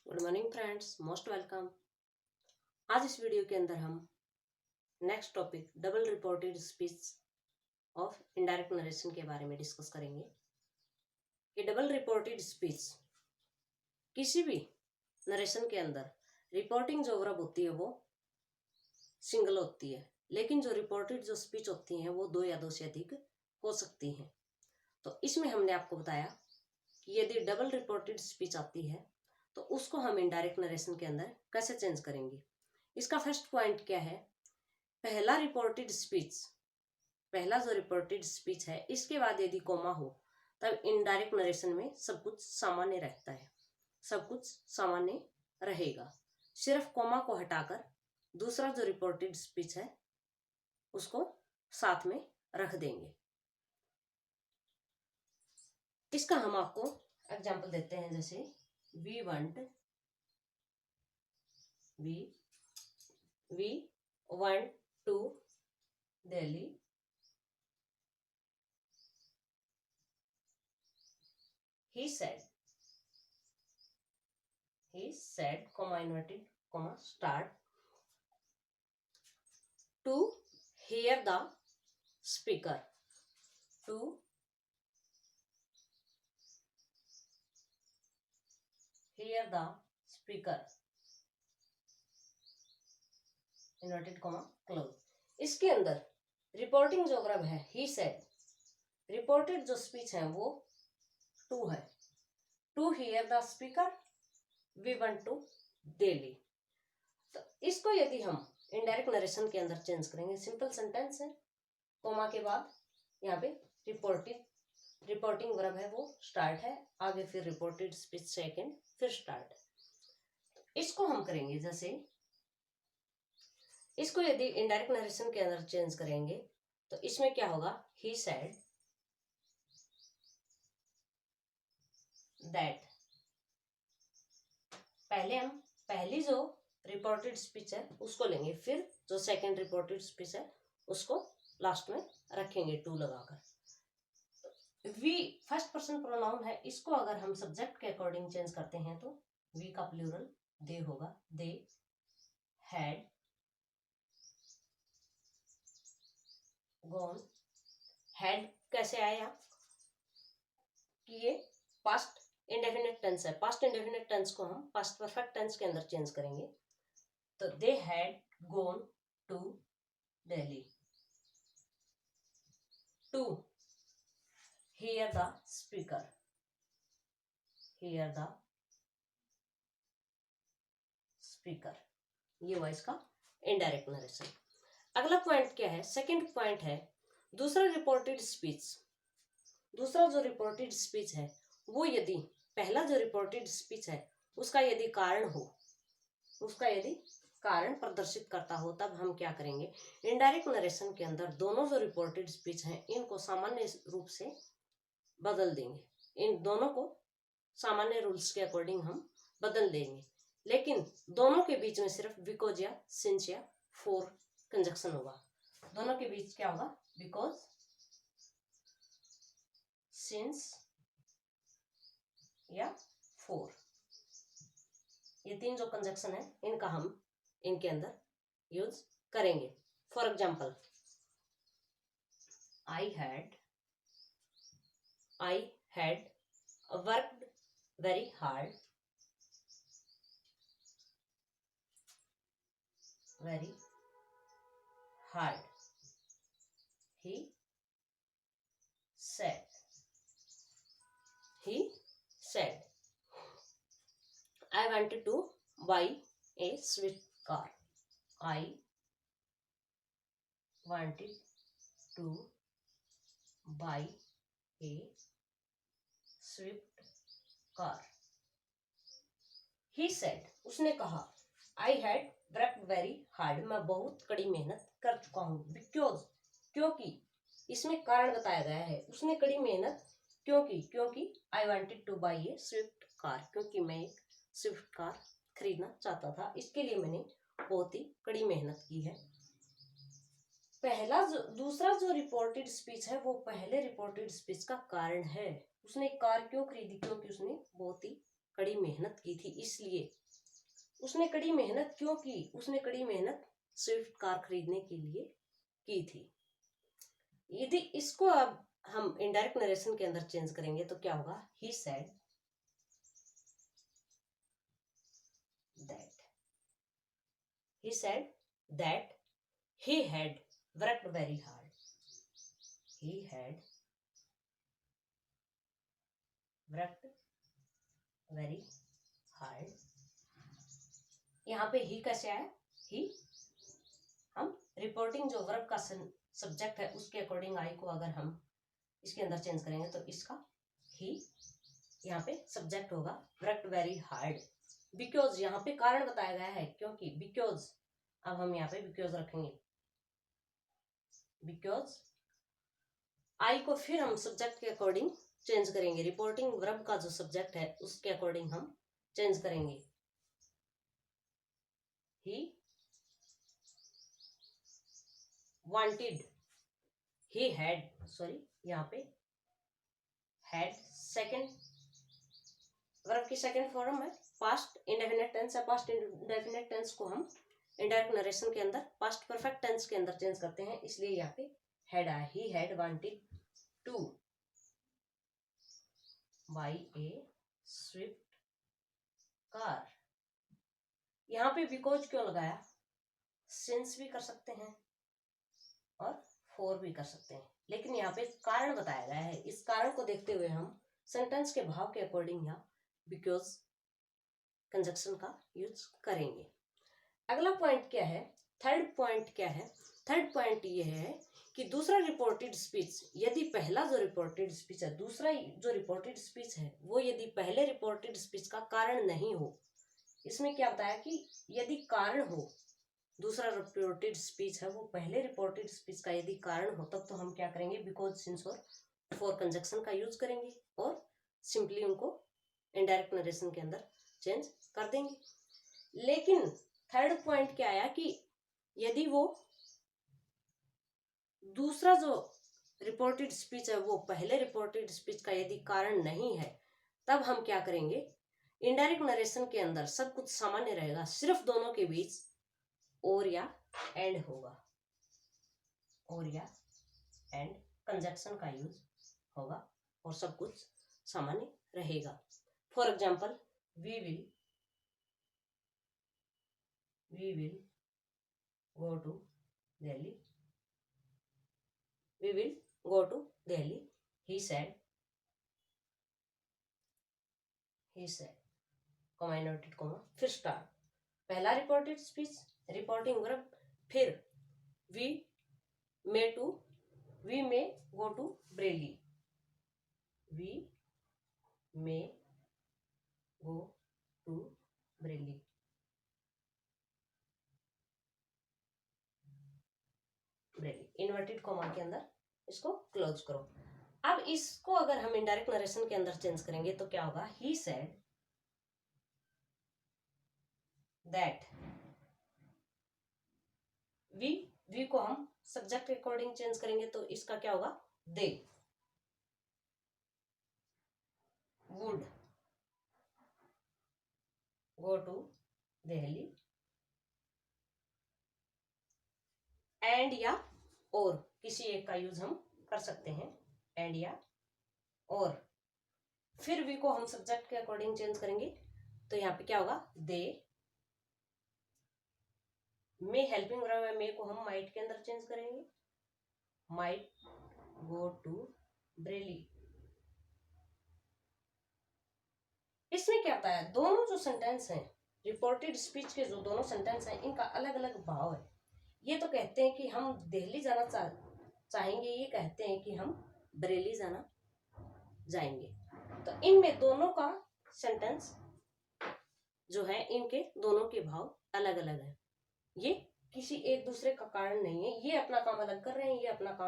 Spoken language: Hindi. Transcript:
Good morning friends, most welcome. आज इस वीडियो के अंदर हम next topic double reported speech of indirect narration के बारे में डिस्कस करेंगे कि डबल रिपोर्टेड स्पीच किसी भी नरेशन के अंदर रिपोर्टिंग जो वर्ब होती है वो सिंगल होती है, लेकिन जो रिपोर्टेड जो स्पीच होती हैं वो दो या दो से अधिक हो सकती हैं। तो इसमें हमने आपको बताया कि यदि डबल रिपोर्टेड स्पीच आती है तो उसको हम इनडायरेक्ट नरेशन के अंदर कैसे चेंज करेंगे। इसका फर्स्ट पॉइंट क्या है, पहला जो रिपोर्टेड स्पीच है इसके बाद यदि कोमा हो तब इनडायरेक्ट नरेशन में सब कुछ सामान्य रहता है, सब कुछ सामान्य रहेगा। सिर्फ कोमा को हटाकर दूसरा जो रिपोर्टेड स्पीच है उसको साथ में रख देंगे। इसका हम आपको एग्जाम्पल देते हैं, जैसे we want to Delhi, he said, comma inverted comma start, to hear the speaker, to hear the speaker, inverted comma close. इसके अंदर रिपोर्टिंग जो वर्ब है ही सेड, रिपोर्टेड जो स्पीच है वो टू है, to hear the speaker, we want to Delhi. तो इसको यदि हम इनडायरेक्ट नरेशन के अंदर चेंज करेंगे, सिंपल सेंटेंस है, कोमा के बाद यहाँ पे रिपोर्टिंग वर्ब है वो स्टार्ट है, आगे फिर रिपोर्टेड स्पीच सेकंड, फिर स्टार्ट। इसको हम करेंगे, जैसे इसको यदि इनडायरेक्ट नरेशन के अंदर चेंज करेंगे तो इसमें क्या होगा, ही सेड दैट। पहले हम पहली जो रिपोर्टेड स्पीच है उसको लेंगे, फिर जो सेकंड रिपोर्टेड स्पीच है उसको लास्ट में रखेंगे टू लगाकर। वी फर्स्ट पर्सन प्रोनाउन है, इसको अगर हम सब्जेक्ट के अकॉर्डिंग चेंज करते हैं तो वी का प्लूरल दे होगा, दे हैड गॉन। हैड कैसे आया कि ये पास्ट इंडेफिनिट टेंस है, पास्ट इंडेफिनिट टेंस को हम पास्ट परफेक्ट टेंस के अंदर चेंज करेंगे। तो they had gone to Delhi, to hear the speaker, hear the speaker, ये हुआ इसका इनडायरेक्ट नरेशन। अगला पॉइंट क्या है, सेकंड पॉइंट है दूसरा रिपोर्टेड स्पीच। दूसरा जो रिपोर्टेड स्पीच है वो यदि पहला जो रिपोर्टेड स्पीच है उसका यदि कारण हो, उसका यदि कारण प्रदर्शित करता हो, तब हम क्या करेंगे, इनडायरेक्ट नरेशन के अंदर दोनों जो रिपोर्टेड स्पीच हैं इनको सामान्य रूप से बदल देंगे, इन दोनों को सामान्य रूल्स के अकॉर्डिंग हम बदल देंगे, लेकिन दोनों के बीच में सिर्फ बिकॉज या सिंस या फॉर कंजक्शन होगा। दोनों के बीच क्या होगा, बिकॉज, सिंस या फॉर, ये तीन जो कंजक्शन है इनका हम इनके अंदर यूज करेंगे। For example, I had worked very hard, he said I wanted to buy a swift car, I wanted to buy a swift car, he said, उसने कहा, I had worked very hard, मैं बहुत कड़ी मेहनत कर चुका हूँ, बिकॉज, क्योंकि, इसमें कारण बताया गया है, उसने कड़ी मेहनत क्योंकि I wanted to buy a swift car, क्योंकि मैं एक स्विफ्ट कार खरीदना चाहता था, इसके लिए मैंने बहुत ही कड़ी मेहनत की है। दूसरा जो रिपोर्टेड स्पीच है वो पहले रिपोर्टेड स्पीच का कारण है, उसने कार क्यों खरीदी, क्योंकि उसने बहुत ही कड़ी मेहनत की थी, इसलिए उसने कड़ी मेहनत क्यों की? उसने कड़ी मेहनत स्विफ्ट कार खरीदने के लिए की थी। यदि इसको अब हम इनडायरेक्ट नरेशन के अंदर चेंज करेंगे तो क्या होगा? He said that he had worked very hard. He had worked very hard. यहाँ पे ही कैसे आया? ही हम रिपोर्टिंग जो वर्ब का सब्जेक्ट है उसके अकॉर्डिंग आई को अगर हम इसके अंदर चेंज करेंगे तो इसका ही यहाँ पे सब्जेक्ट होगा वर्कड वेरी हार्ड। बिकॉज यहाँ पे कारण बताया गया है, क्योंकि बिकॉज अब हम यहाँ पे बिकॉज रखेंगे। बिकॉज आई को फिर हम सब्जेक्ट के अकॉर्डिंग चेंज करेंगे। रिपोर्टिंग वर्ब का जो सब्जेक्ट है उसके अकॉर्डिंग हम चेंज करेंगे। He wanted, he had, sorry यहाँ पे हैड सेकंड वर्ब की सेकंड फॉर्म है, पास्ट इंडेफिनिट टेंस है। पास्ट इंडेफिनिट टेंस को हम इनडायरेक्ट नरेशन के अंदर पास्ट परफेक्ट टेंस के अंदर चेंज करते हैं, इसलिए यहाँ पे हैड आया। He had wanted to buy a Swift car. यहाँ पे बिकॉज क्यों लगाया? सिंस भी कर सकते हैं और फॉर भी कर सकते हैं, लेकिन यहाँ पे कारण बताया गया है। इस कारण को देखते हुए हम सेंटेंस के भाव के अकॉर्डिंग यहाँ बिकॉज कंजक्शन का यूज करेंगे। अगला पॉइंट क्या है? थर्ड पॉइंट क्या है? थर्ड पॉइंट ये है कि दूसरा रिपोर्टेड स्पीच, यदि पहला जो रिपोर्टेड स्पीच है, दूसरा जो रिपोर्टेड स्पीच है वो यदि पहले रिपोर्टेड स्पीच का कारण नहीं हो, इसमें क्या बताया कि यदि कारण हो, दूसरा रिपोर्टेड स्पीच है वो पहले रिपोर्टेड स्पीच का यदि कारण हो, तब तो हम क्या करेंगे? बिकॉज, सिंस और फॉर कंजक्शन का यूज करेंगे और सिंपली उनको इनडायरेक्ट नरेशन के अंदर चेंज कर देंगे। लेकिन थर्ड पॉइंट क्या आया कि यदि वो दूसरा जो रिपोर्टेड स्पीच है वो पहले रिपोर्टेड स्पीच का यदि कारण नहीं है, तब हम क्या करेंगे? इनडायरेक्ट नरेशन के अंदर सब कुछ सामान्य रहेगा, सिर्फ दोनों के बीच और या एंड होगा, और या एंड कंजक्शन का यूज होगा और सब कुछ सामान्य रहेगा। For example, we will go to Delhi. We will go to Delhi. He said. Comma inverted comma. फिर स्टार्ट। पहला रिपोर्टेड स्पीच, रिपोर्टिंग वर्ब, फिर we may go to Delhi. We may go to Delhi. Inverted comma के अंदर इसको क्लोज करो। अब इसको अगर हम इनडायरेक्ट नरेशन के अंदर चेंज करेंगे तो क्या होगा? He said that. वी को हम सब्जेक्ट के अकॉर्डिंग चेंज करेंगे तो इसका क्या होगा? They would go to Delhi. And या और किसी एक का यूज हम कर सकते हैं, एंड या और। फिर वी को हम सब्जेक्ट के अकॉर्डिंग चेंज करेंगे तो यहाँ पे क्या होगा? दे मे हेल्पिंग वर्ब है, मे को हम माइट के अंदर चेंज करेंगे, माइट गो टू ब्रेली। इसमें क्या होता है? दोनों जो सेंटेंस हैं, रिपोर्टेड स्पीच के जो दोनों सेंटेंस हैं, इनका अलग अलग भाव है। ये तो कहते हैं कि हम दिल्ली जाना चाहेंगे, ये कहते हैं कि हम बरेली जाना जाएंगे। तो इनमें दोनों का सेंटेंस जो है, इनके दोनों के भाव अलग अलग है। ये किसी एक दूसरे का कारण नहीं है, ये अपना काम अलग कर रहे हैं, ये अपना काम